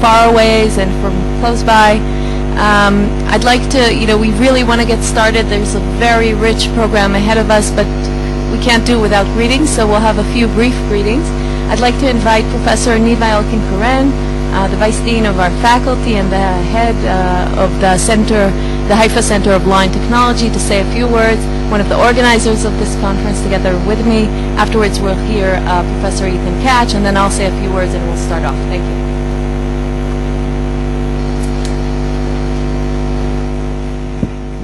far aways and from close by. I'd like to, we really want to get started. There's a very rich program ahead of us, but we can't do it without greetings, so we'll have a few brief greetings. I'd like to invite Professor Niva Elkin-Koren, the Vice Dean of our faculty and the head of the center, the Haifa Center of Law and Technology, to say a few words, one of the organizers of this conference together with me. Afterwards we'll hear Professor Ethan Katch, and then I'll say a few words and we'll start off. Thank you.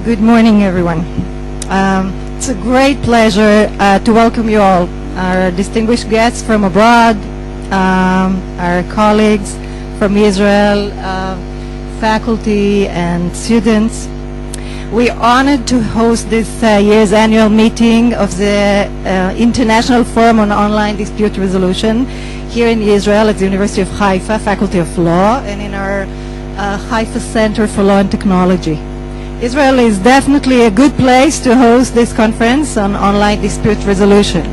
Good morning, everyone. It's a great pleasure to welcome you all, our distinguished guests from abroad, our colleagues from Israel, faculty and students. We're honored to host this year's annual meeting of the International Forum on Online Dispute Resolution here in Israel at the University of Haifa, Faculty of Law, and in our Haifa Center for Law and Technology. Israel is definitely a good place to host this conference on online dispute resolution.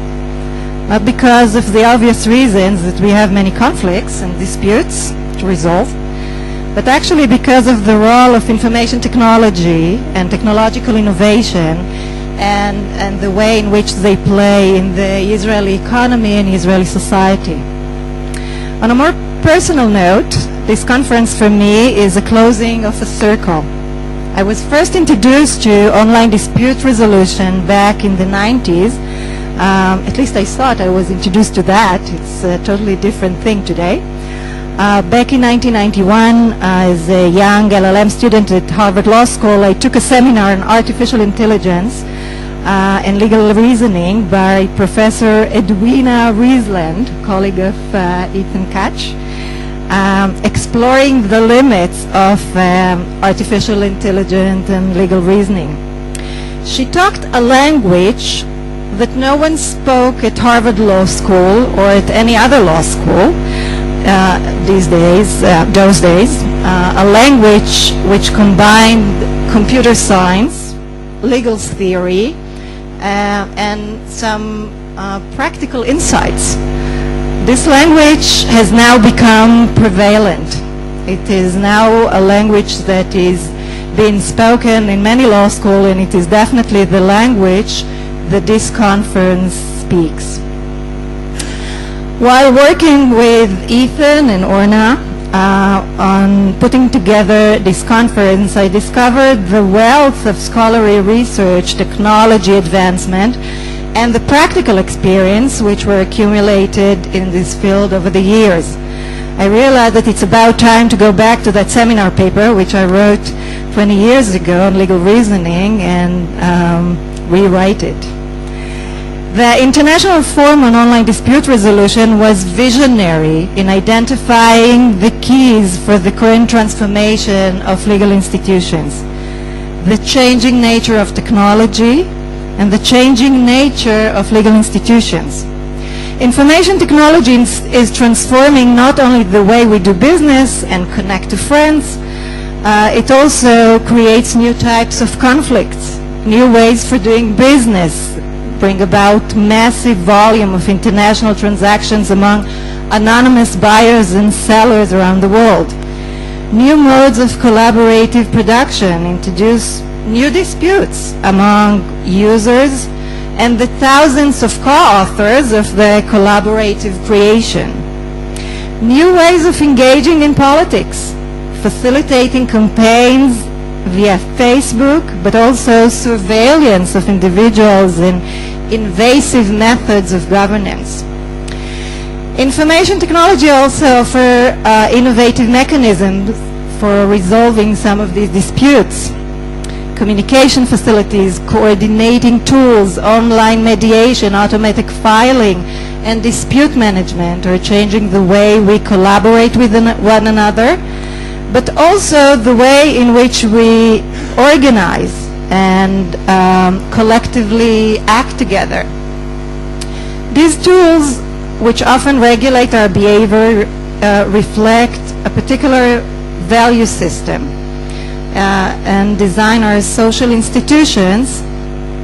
Not because of the obvious reasons that we have many conflicts and disputes to resolve, but actually because of the role of information technology and technological innovation and the way in which they play in the Israeli economy and Israeli society. On a more personal note, this conference for me is a closing of a circle. I was first introduced to online dispute resolution back in the 90s. At least I thought I was introduced to that. It's a totally different thing today. Back in 1991, as a young LLM student at Harvard Law School, I took a seminar on artificial intelligence and legal reasoning by Professor Edwina Riesland, colleague of Ethan Katch, exploring the limits of artificial intelligence and legal reasoning. She talked a language that no one spoke at Harvard Law School or at any other law school those days, a language which combined computer science, legal theory, and some practical insights. This language has now become prevalent. It is now a language that is being spoken in many law schools, and it is definitely the language that this conference speaks. While working with Ethan and Orna on putting together this conference, I discovered the wealth of scholarly research, technology advancement, and the practical experience which were accumulated in this field over the years. I realized that it's about time to go back to that seminar paper which I wrote 20 years ago on legal reasoning and rewrite it. The International Forum on Online Dispute Resolution was visionary in identifying the keys for the current transformation of legal institutions, the changing nature of technology, and the changing nature of legal institutions. Information technology is transforming not only the way we do business and connect to friends, it also creates new types of conflicts, new ways for doing business, bring about massive volume of international transactions among anonymous buyers and sellers around the world. New modes of collaborative production introduce new disputes among users and the thousands of co-authors of the collaborative creation. New ways of engaging in politics, facilitating campaigns via Facebook, but also surveillance of individuals and invasive methods of governance. Information technology also offers innovative mechanisms for resolving some of these disputes. Communication facilities, coordinating tools, online mediation, automatic filing, and dispute management are changing the way we collaborate with one another, but also the way in which we organize and collectively act together. These tools, which often regulate our behavior, reflect a particular value system and design our social institutions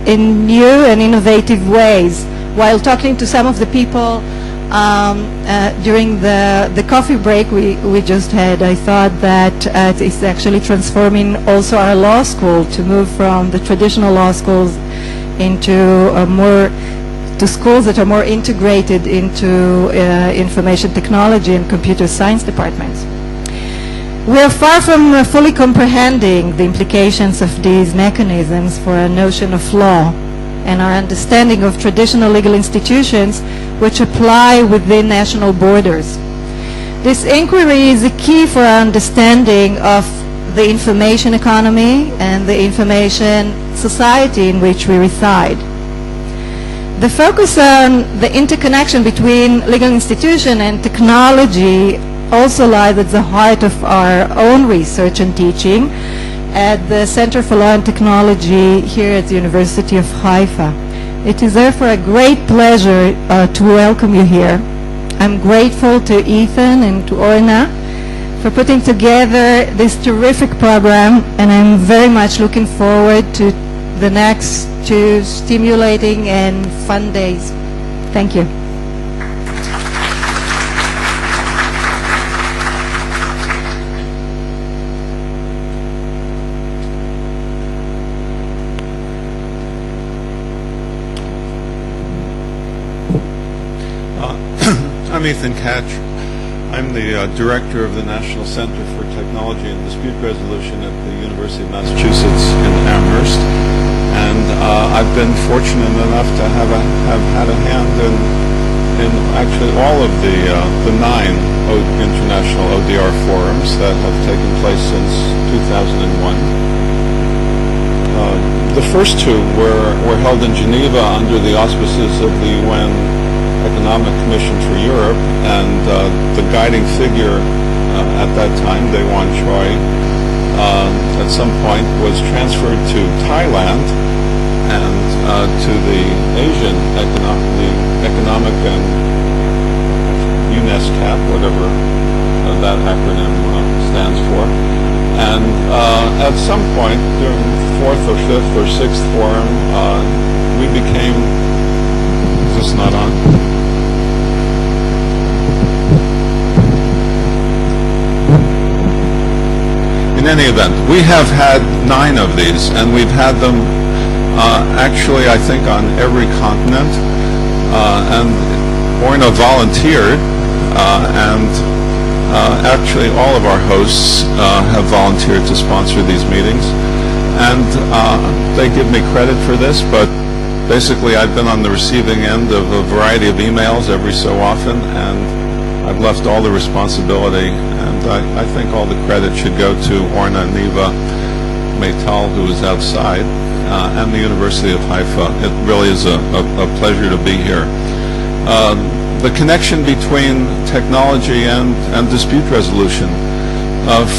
in new and innovative ways. While talking to some of the people During the coffee break we just had, I thought that it's actually transforming also our law school to move from the traditional law schools into to schools that are more integrated into information technology and computer science departments. We are far from fully comprehending the implications of these mechanisms for a notion of law and our understanding of traditional legal institutions which apply within national borders. This inquiry is a key for our understanding of the information economy and the information society in which we reside. The focus on the interconnection between legal institution and technology also lies at the heart of our own research and teaching at the Center for Law and Technology here at the University of Haifa. It is therefore a great pleasure to welcome you here. I'm grateful to Ethan and to Orna for putting together this terrific program, and I'm very much looking forward to the next two stimulating and fun days. Thank you. I'm Ethan Katch. I'm the director of the National Center for Technology and Dispute Resolution at the University of Massachusetts in Amherst, and I've been fortunate enough to have had a hand in actually all of the 9 international ODR forums that have taken place since 2001. The first 2 were held in Geneva under the auspices of the UN Economic Commission for Europe, and the guiding figure at that time, Daewon Choi, at some point was transferred to Thailand and to the Asian Economic and UNESCAP, whatever that acronym stands for. And at some point during the 4th or 5th or 6th forum, we became, is this not on? In any event, we have had 9 of these, and we've had them actually, I think, on every continent. And Orna volunteered, and actually all of our hosts have volunteered to sponsor these meetings. And they give me credit for this, but basically I've been on the receiving end of a variety of emails every so often, and I've left all the responsibility, and I think all the credit should go to Orna, Neva, Meital, who is outside, and the University of Haifa. It really is a pleasure to be here. The connection between technology and dispute resolution,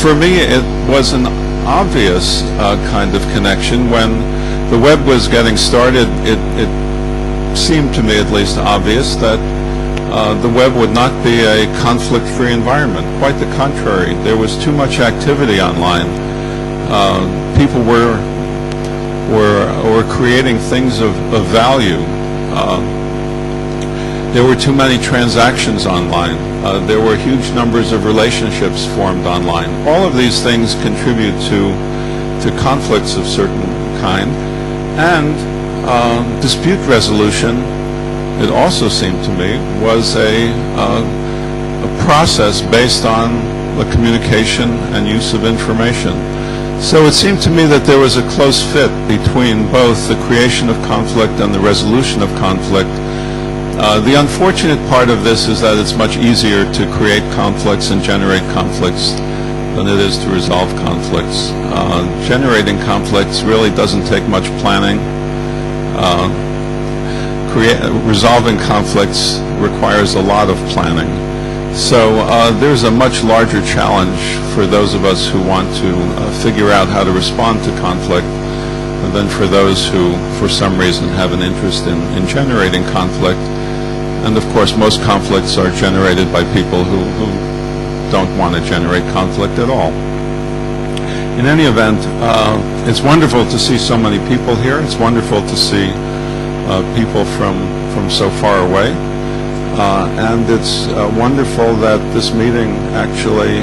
for me it was an obvious kind of connection. When the web was getting started, it seemed to me at least obvious that the web would not be a conflict-free environment. Quite the contrary. There was too much activity online. People were creating things of value. There were too many transactions online. There were huge numbers of relationships formed online. All of these things contribute to conflicts of certain kind. And dispute resolution, it also seemed to me, was a process based on the communication and use of information. So it seemed to me that there was a close fit between both the creation of conflict and the resolution of conflict. The unfortunate part of this is that it's much easier to create conflicts and generate conflicts than it is to resolve conflicts. Generating conflicts really doesn't take much planning. Resolving conflicts requires a lot of planning. So there's a much larger challenge for those of us who want to figure out how to respond to conflict than for those who, for some reason, have an interest in generating conflict. And of course, most conflicts are generated by people who don't want to generate conflict at all. In any event, it's wonderful to see so many people here. It's wonderful to see people from so far away. And it's wonderful that this meeting actually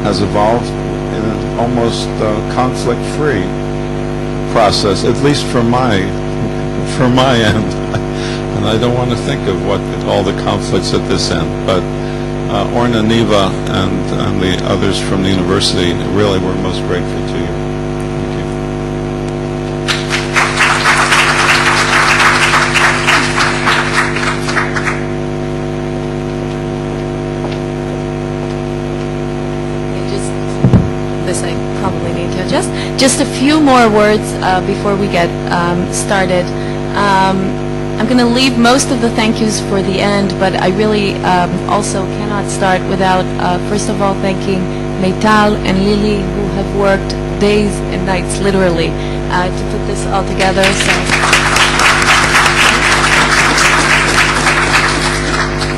has evolved in an almost conflict-free process, at least from my end. And I don't want to think of what all the conflicts at this end, but Orna, Neva, and the others from the university, really we're most grateful to you. Thank you. This I probably need to adjust. Just a few more words before we get started. I'm going to leave most of the thank yous for the end, but I really also cannot start without, first of all, thanking Meital and Lily, who have worked days and nights, literally, to put this all together. So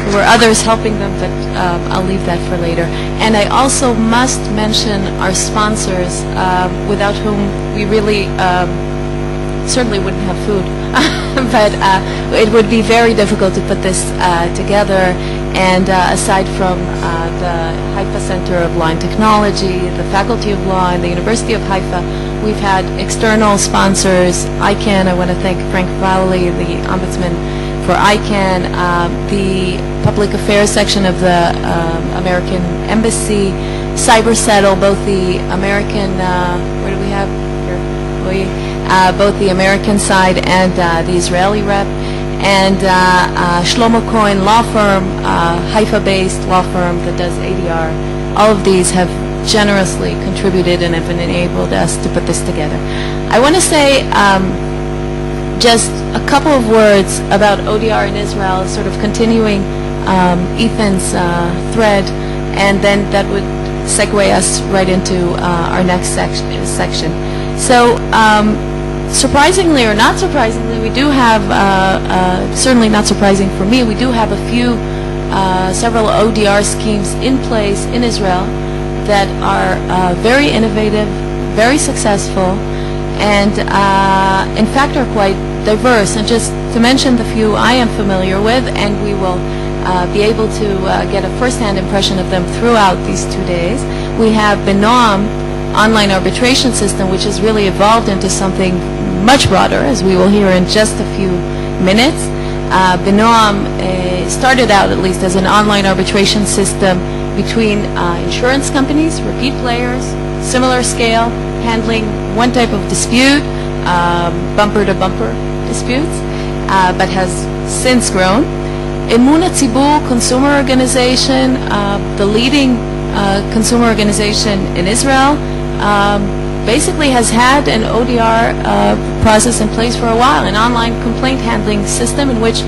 there were others helping them, but I'll leave that for later. And I also must mention our sponsors, without whom we really certainly wouldn't have food. But it would be very difficult to put this together. And aside from the Haifa Center of Law and Technology, the Faculty of Law, and the University of Haifa, we've had external sponsors. ICANN, I want to thank Frank Fowley, the Ombudsman for ICANN, the Public Affairs section of the American Embassy, CyberSettle, both the American, where do we have here? Both the American side and the Israeli rep, and Shlomo Cohen Law Firm, Haifa-based law firm that does ADR. All of these have generously contributed and have enabled us to put this together. I want to say just a couple of words about ODR in Israel, sort of continuing Ethan's thread, and then that would segue us right into our next section. So, surprisingly or not surprisingly, we do have, certainly not surprising for me, we do have a few, several ODR schemes in place in Israel that are very innovative, very successful, and in fact are quite diverse. And just to mention the few I am familiar with, and we will be able to get a first-hand impression of them throughout these 2 days. We have Benoam online arbitration system, which has really evolved into something much broader, as we will hear in just a few minutes. Benoam started out, at least, as an online arbitration system between insurance companies, repeat players, similar scale, handling one type of dispute, bumper-to-bumper disputes, but has since grown. Emun HaTzibur Consumer Organization, the leading consumer organization in Israel, basically has had an ODR process in place for a while, an online complaint handling system in which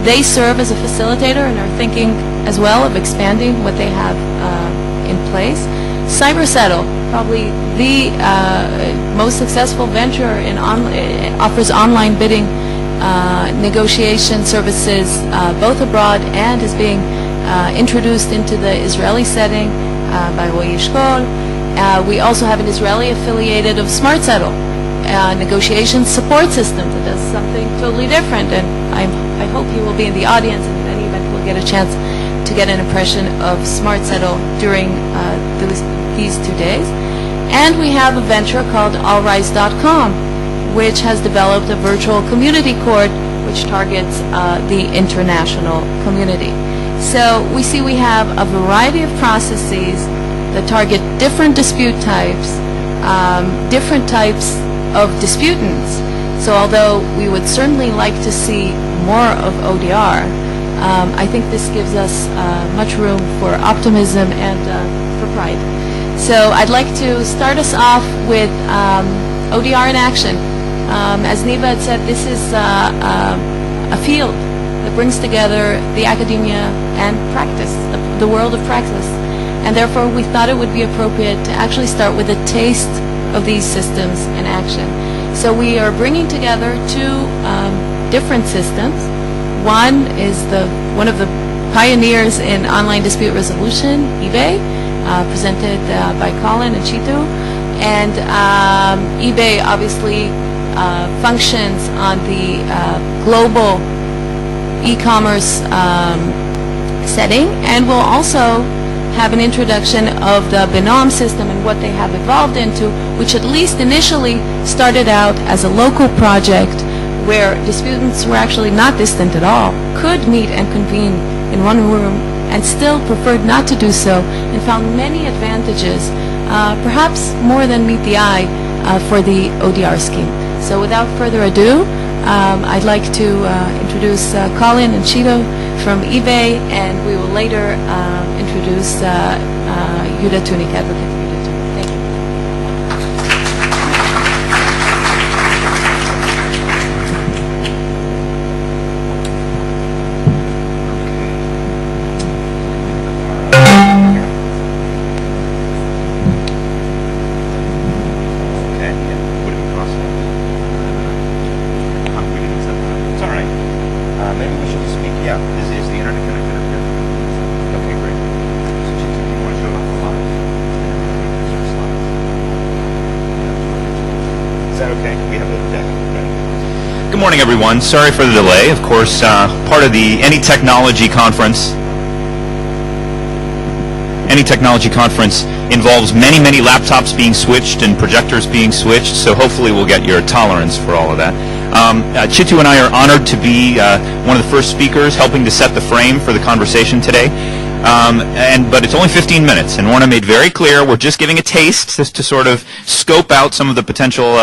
they serve as a facilitator and are thinking as well of expanding what they have in place. CyberSettle, probably the most successful venture in offers online bidding negotiation services both abroad and is being introduced into the Israeli setting by Roy Eshkol. We also have an Israeli affiliated of SmartSettle, negotiation support system that does something totally different, and I hope he will be in the audience, and in any event we'll get a chance to get an impression of SmartSettle during these 2 days. And we have a venture called allrise.com, which has developed a virtual community court which targets the international community. So we see we have a variety of processes that target different dispute types, different types of disputants. So although we would certainly like to see more of ODR, I think this gives us much room for optimism and for pride. So I'd like to start us off with ODR in action. As Neva had said, this is a field that brings together the academia and practice, the world of practice. And therefore, we thought it would be appropriate to actually start with a taste of these systems in action. So we are bringing together two different systems. One is one of the pioneers in online dispute resolution, eBay, presented by Colin and Chittu. And eBay obviously functions on the global e-commerce setting, and we'll also have an introduction of the Benoam system and what they have evolved into, which at least initially started out as a local project where disputants were actually not distant at all, could meet and convene in one room, and still preferred not to do so, and found many advantages, perhaps more than meet the eye, for the ODR scheme. So without further ado, I'd like to introduce Colin and Chittu from eBay, and we will later introduce Yehuda Tunik, advocate Yehuda Tunik. Thank you. Good morning, everyone. Sorry for the delay. Of course, part of the Any Technology Conference involves many, many laptops being switched and projectors being switched, so hopefully we'll get your tolerance for all of that. Chittu and I are honored to be one of the first speakers helping to set the frame for the conversation today. But it's only 15 minutes, and Orna made very clear we're just giving a taste just to sort of scope out some of the potential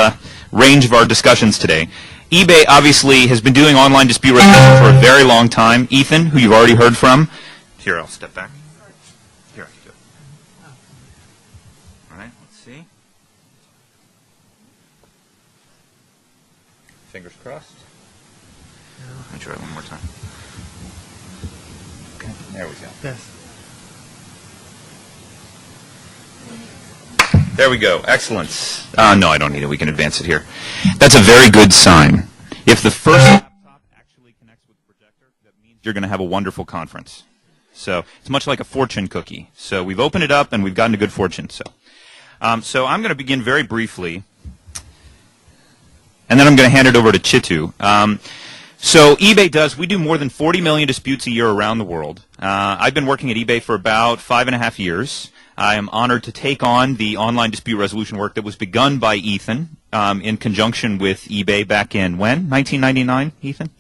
range of our discussions today. eBay obviously has been doing online dispute resolution for a very long time. Ethan, who you've already heard from. Here, I'll step back. Here, I can do it. All right, let's see. Fingers crossed. Let me try it one more time. Okay, there we go. Yes. There we go. Excellent. No, I don't need it. We can advance it here. That's a very good sign. If the first laptop actually connects with the projector, that means you're going to have a wonderful conference. So it's much like a fortune cookie. So we've opened it up and we've gotten to good fortune. So I'm going to begin very briefly, and then I'm going to hand it over to Chittu. So eBay we do more than 40 million disputes a year around the world. I've been working at eBay for about 5.5 years. I am honored to take on the online dispute resolution work that was begun by Ethan in conjunction with eBay back in when? 1999, Ethan?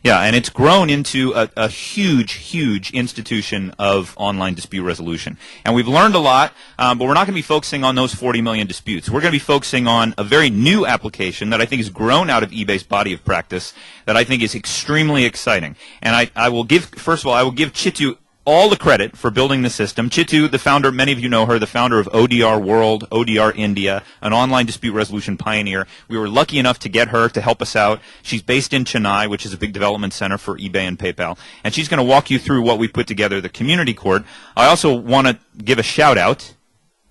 Yeah, and it's grown into a huge, huge institution of online dispute resolution. And we've learned a lot, but we're not going to be focusing on those 40 million disputes. We're going to be focusing on a very new application that I think has grown out of eBay's body of practice that I think is extremely exciting. And I will give Chittu all the credit for building the system. Chittu, the founder, many of you know her, the founder of ODR World, ODR India, an online dispute resolution pioneer. We were lucky enough to get her to help us out. She's based in Chennai, which is a big development center for eBay and PayPal. And she's going to walk you through what we put together, the community court. I also want to give a shout out,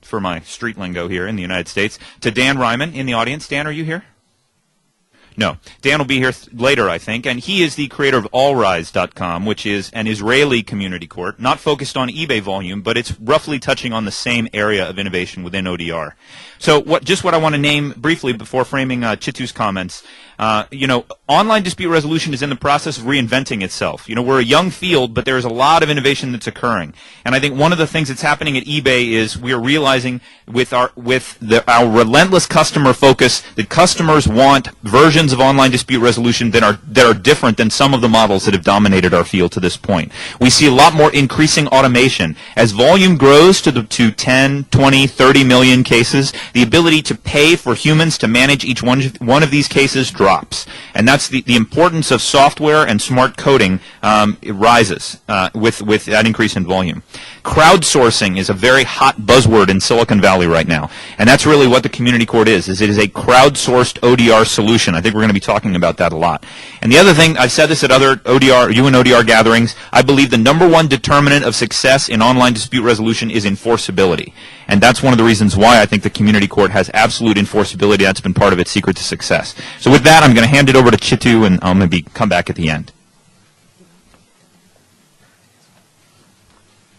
for my street lingo here in the United States, to Dan Ryman in the audience. Dan, are you here? No. Dan will be here later, I think, and he is the creator of allrise.com, which is an Israeli community court, not focused on eBay volume, but it's roughly touching on the same area of innovation within ODR. So what I want to name briefly before framing Chittu's comments, online dispute resolution is in the process of reinventing itself. We're a young field, but there's a lot of innovation that's occurring. And I think one of the things that's happening at eBay is we are realizing with our relentless customer focus that customers want versions of online dispute resolution that are different than some of the models that have dominated our field to this point. We see a lot more increasing automation. As volume grows to 10, 20, 30 million cases, the ability to pay for humans to manage each one of these cases drops. And that's the importance of software and smart coding. It rises with that increase in volume. Crowdsourcing is a very hot buzzword in Silicon Valley right now. And that's really what the community court is it is a crowdsourced ODR solution. I think we're going to be talking about that a lot. And the other thing, I've said this at other ODR gatherings, I believe the number one determinant of success in online dispute resolution is enforceability. And that's one of the reasons why I think the community court has absolute enforceability. That's been part of its secret to success. So with that, I'm going to hand it over to Chittu, and I'll maybe come back at the end. Do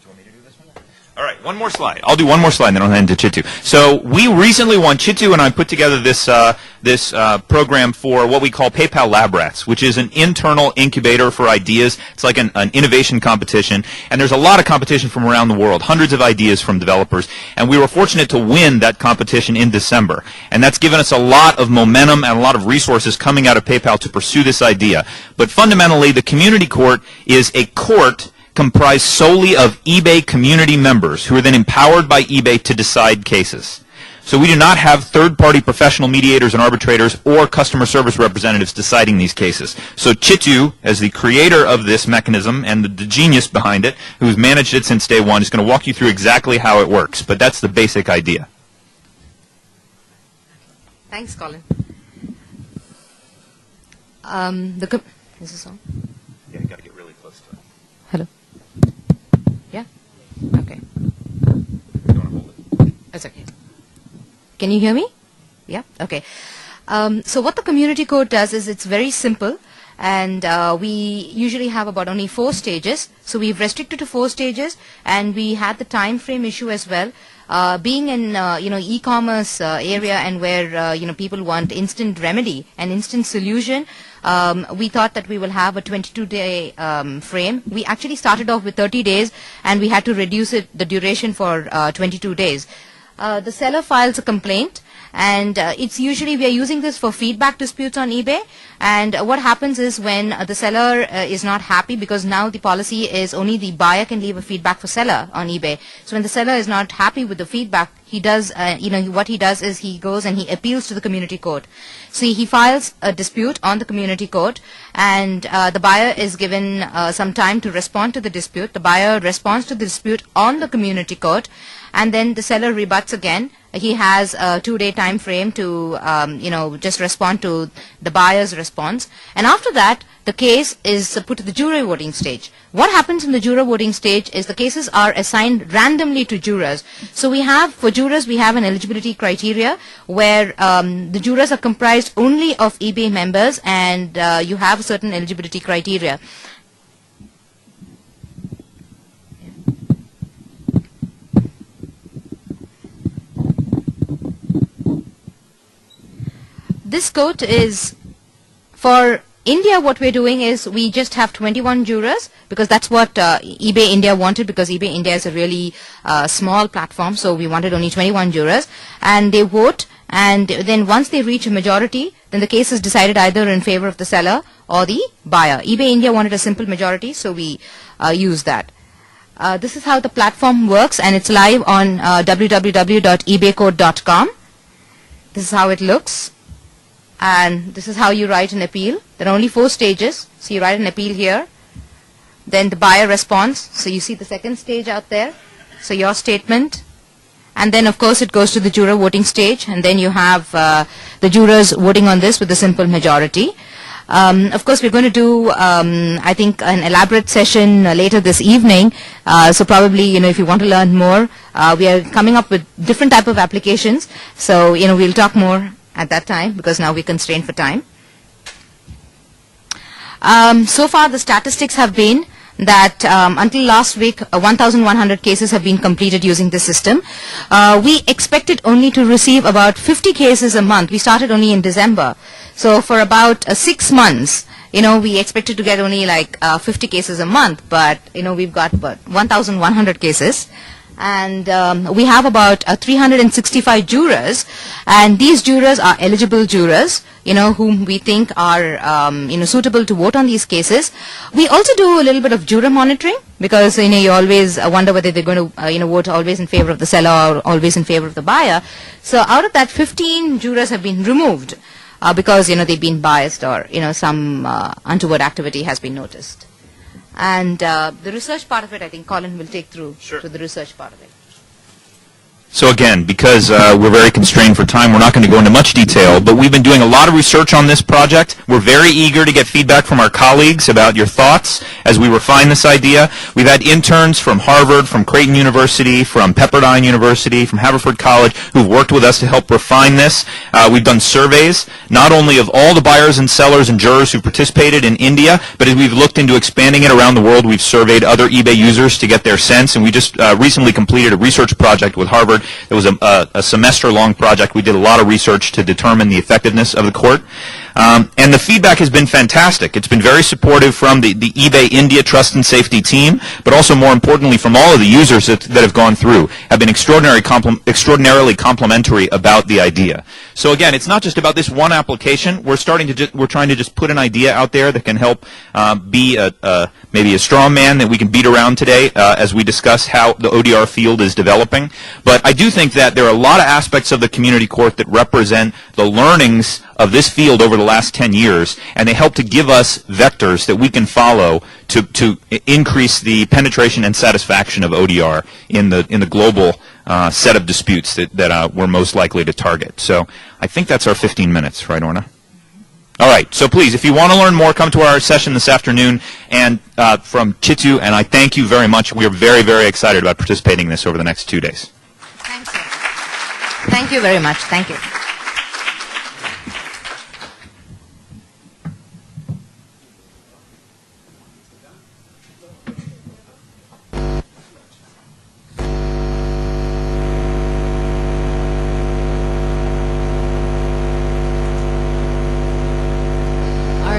you want me to do this one? All right, one more slide. I'll do one more slide, and then I'll hand to Chittu. So we recently Chittu and I put together this program for what we call PayPal Lab Rats, which is an internal incubator for ideas. It's like an innovation competition, and there's a lot of competition from around the world, hundreds of ideas from developers, and we were fortunate to win that competition in December. And that's given us a lot of momentum and a lot of resources coming out of PayPal to pursue this idea. But fundamentally, the community court is a court comprised solely of eBay community members who are then empowered by eBay to decide cases. So we do not have third-party professional mediators and arbitrators or customer service representatives deciding these cases. So Chittu, as the creator of this mechanism and the genius behind it, who's managed it since day one, is going to walk you through exactly how it works. But that's the basic idea. Thanks, Colin. Is this on? Yeah, you got to get really close to it. Hello. Yeah. Okay. You want to hold it? That's okay. Can you hear me? Yeah. Okay. So what the community code does is it's very simple, and we usually have about only 4 stages. So we've restricted to 4 stages, and we had the time frame issue as well. Being in e-commerce area and where people want instant remedy and instant solution, we thought that we will have a 22-day frame. We actually started off with 30 days, and we had to reduce the duration for 22 days. The seller files a complaint, and it's usually we are using this for feedback disputes on eBay. And what happens is when the seller is not happy, because now the policy is only the buyer can leave a feedback for seller on eBay. So when the seller is not happy with the feedback, he does, what he does is he goes and he appeals to the community court. So he files a dispute on the community court, and the buyer is given some time to respond to the dispute. The buyer responds to the dispute on the community court, and then the seller rebuts again. He has a 2-day time frame to, just respond to the buyer's response. And after that, the case is put to the jury voting stage. What happens in the jury voting stage is the cases are assigned randomly to jurors. So for jurors, we have an eligibility criteria where the jurors are comprised only of eBay members, and you have a certain eligibility criteria. This court is for India. What we're doing is we just have 21 jurors, because that's what eBay India wanted, because eBay India is a really small platform, so we wanted only 21 jurors, and they vote, and then once they reach a majority, then the case is decided either in favor of the seller or the buyer. eBay India wanted a simple majority, so we use that. This is how the platform works, and it's live on www.ebaycode.com. This is how it looks. And this is how you write an appeal. There are only 4 stages. So you write an appeal here. Then the buyer responds. So you see the second stage out there. So your statement. And then, of course, it goes to the juror voting stage. And then you have the jurors voting on this with a simple majority. Of course, we're going to do, I think, an elaborate session later this evening. So probably, if you want to learn more, we are coming up with different type of applications. So, we'll talk more at that time, because now we're constrained for time. So far, the statistics have been that until last week, 1,100 cases have been completed using this system. We expected only to receive about 50 cases a month. We started only in December. So for about 6 months, we expected to get only like 50 cases a month, but, we've got about 1,100 cases. And we have about 365 jurors, and these jurors are eligible jurors, whom we think are, suitable to vote on these cases. We also do a little bit of juror monitoring, because, you always wonder whether they're going to, vote always in favor of the seller or always in favor of the buyer. So out of that, 15 jurors have been removed because, they've been biased, or, some untoward activity has been noticed. And the research part of it, I think Colin will take through Sure. to the research part of it. So again, because we're very constrained for time, we're not going to go into much detail, but we've been doing a lot of research on this project. We're very eager to get feedback from our colleagues about your thoughts as we refine this idea. We've had interns from Harvard, from Creighton University, from Pepperdine University, from Haverford College, who've worked with us to help refine this. We've done surveys, not only of all the buyers and sellers and jurors who participated in India, but as we've looked into expanding it around the world, we've surveyed other eBay users to get their sense, and we just recently completed a research project with Harvard. It was a semester-long project. We did a lot of research to determine the effectiveness of the court. And the feedback has been fantastic. It's been very supportive from the eBay India Trust and Safety team, but also more importantly from all of the users that have gone through, have been extraordinarily complimentary about the idea. So again, it's not just about this one application. We're trying to just put an idea out there that can help be maybe a straw man that we can beat around today as we discuss how the ODR field is developing. But I do think that there are a lot of aspects of the community court that represent the learnings of this field over the last 10 years, and they help to give us vectors that we can follow to increase the penetration and satisfaction of ODR in the global set of disputes that we're most likely to target. So I think that's our 15 minutes, right, Orna? All right, so please, if you want to learn more, come to our session this afternoon and from Chittu, and I thank you very much. We are very, very excited about participating in this over the next 2 days. Thank you. Thank you very much. Thank you.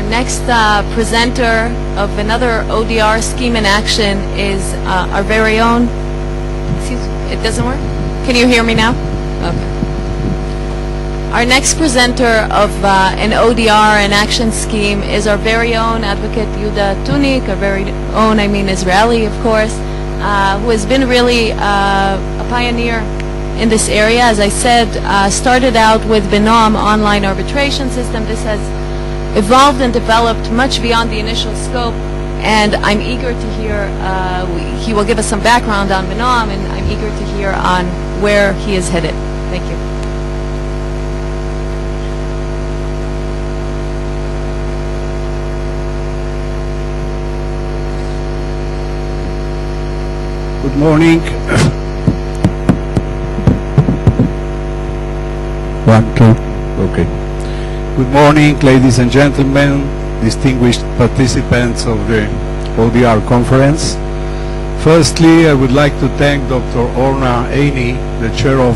Next presenter of another ODR scheme in action is our very own, excuse me, it doesn't work? Can you hear me now? Okay. Our next presenter of an ODR in action scheme is our very own advocate Yehuda Tunik, our very own, Israeli, of course, who has been really a pioneer in this area. As I said, started out with Benoam online arbitration system. This has evolved and developed much beyond the initial scope, and I'm eager to hear, he will give us some background on Benoam, and I'm eager to hear on where he is headed. Thank you. Good morning. 1, 2, okay. Good morning, ladies and gentlemen, distinguished participants of the ODR conference. Firstly, I would like to thank Dr. Orna Aini, the chair of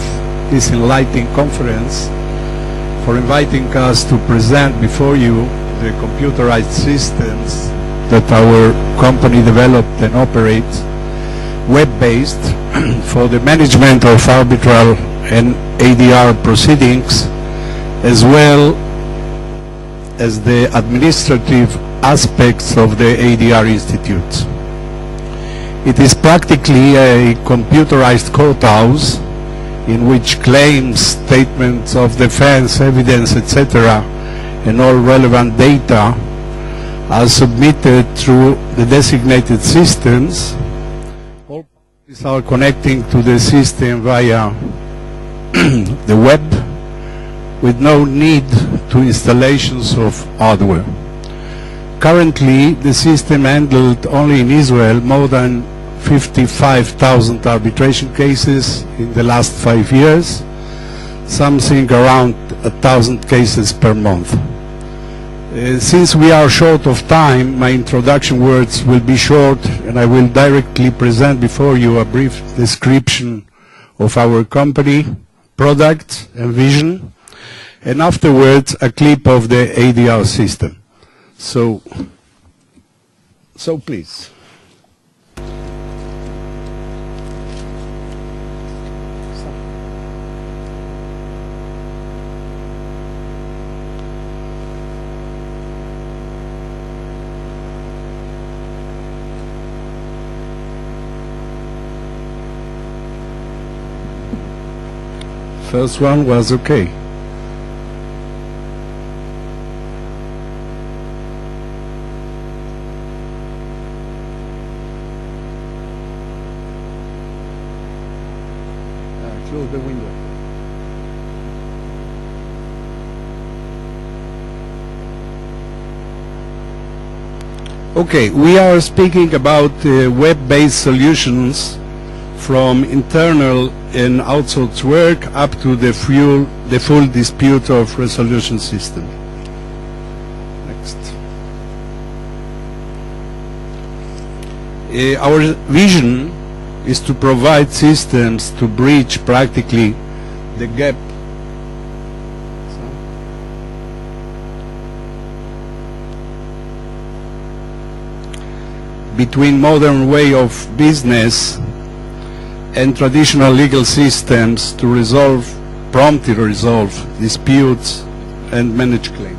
this enlightening conference, for inviting us to present before you the computerized systems that our company developed and operates, web-based, for the management of arbitral and ADR proceedings, as well as the administrative aspects of the ADR Institute. It is practically a computerized courthouse in which claims, statements of defense, evidence, etc., and all relevant data are submitted through the designated systems. All parties are connecting to the system via the web, with no need to installations of hardware. Currently, the system handled only in Israel more than 55,000 arbitration cases in the last 5 years, something around 1,000 cases per month. Since we are short of time, my introduction words will be short, and I will directly present before you a brief description of our company, product, and vision, and afterwards a clip of the ADR system. So please. First one was okay. close the window. Okay, we are speaking about web-based solutions from internal and outsourced work up to the full dispute of resolution system. Next. Our vision is to provide systems to bridge practically the gap between modern way of business and traditional legal systems to promptly resolve disputes and manage claims.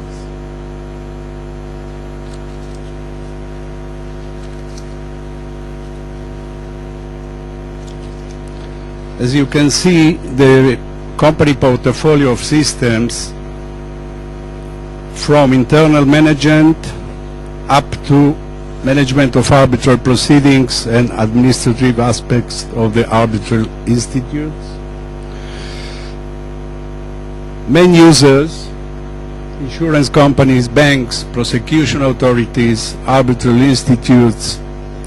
As you can see, the company portfolio of systems from internal management up to management of arbitral proceedings and administrative aspects of the arbitral institutes. Main users: insurance companies, banks, prosecution authorities, arbitral institutes,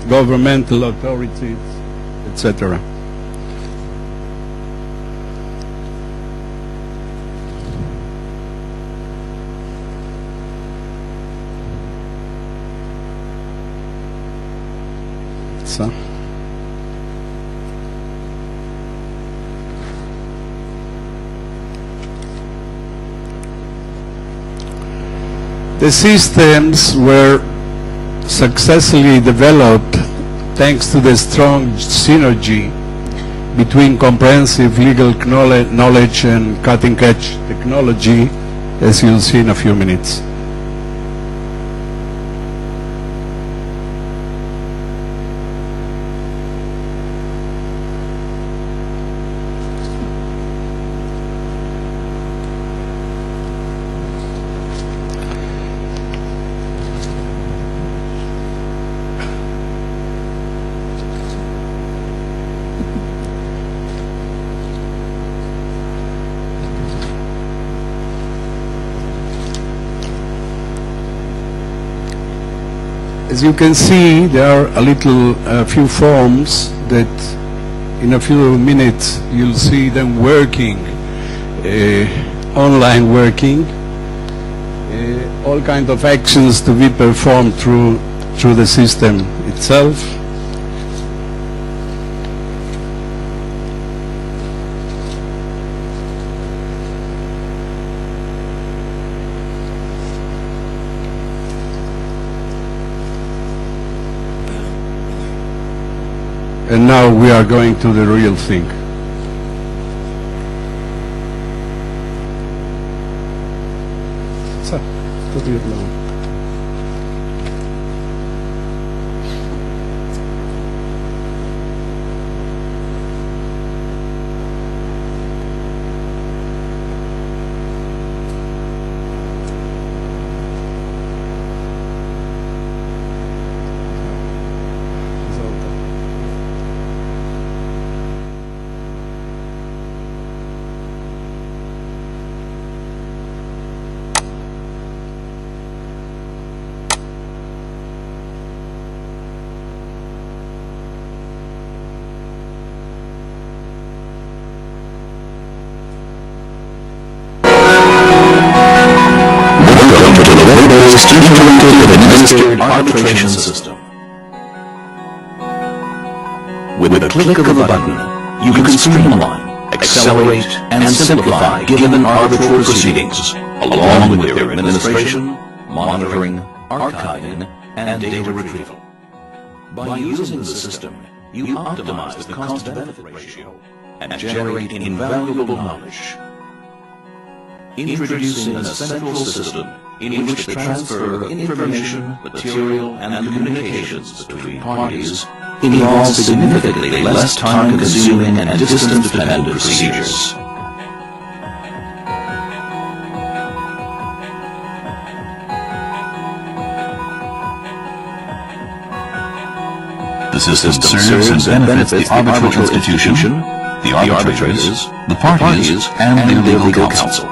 governmental authorities, etc. The systems were successfully developed thanks to the strong synergy between comprehensive legal knowledge and cutting-edge technology, as you'll see in a few minutes. As you can see, there are a few forms that in a few minutes you'll see them working, online working, all kinds of actions to be performed through the system itself. And now we are going to the real thing. So, put it down. Administered arbitration system. With a click of a button, you can streamline, accelerate, and simplify given arbitral proceedings, along with their administration, monitoring, archiving, and data retrieval. By using the system, you optimize the cost-benefit ratio and generate invaluable knowledge. Introducing a central system in which the transfer of information, material, and communications between parties involves significantly less time-consuming and distance-dependent procedures. The system serves and benefits the arbitral institution, the the arbitrators, the parties, and their legal counsel.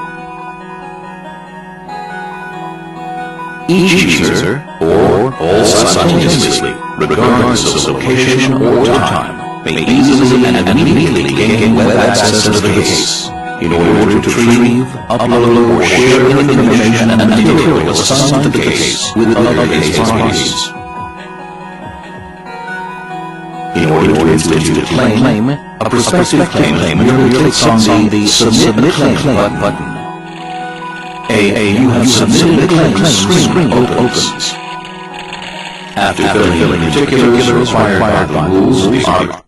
Each user, or all simultaneously, regardless of location or time, may easily and immediately gain web access to the case in order to retrieve, upload, or share information and material assigned to the case with other case parties. In order to institute a claim, a prospective claimant merely clicks on the Submit Claim button. You have submitted a claim screen opens. After filling in particulars required by the rules of the arbitration,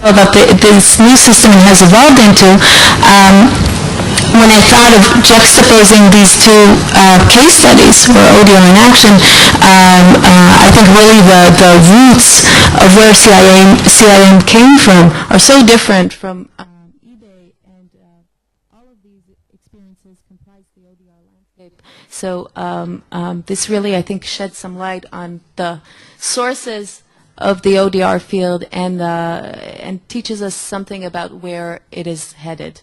about this new system it has evolved into, when I thought of juxtaposing these two case studies for ODR in action, I think really the roots of where CIM came from are so different from eBay, and all of these experiences comprise the ODR landscape. So this really, I think, sheds some light on the sources of the ODR field and teaches us something about where it is headed.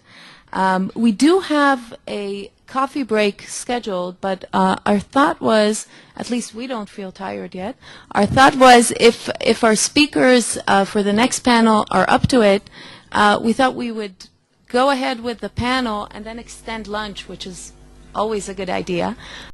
We do have a coffee break scheduled, but our thought was, at least we don't feel tired yet, our thought was if our speakers for the next panel are up to it, we thought we would go ahead with the panel and then extend lunch, which is always a good idea.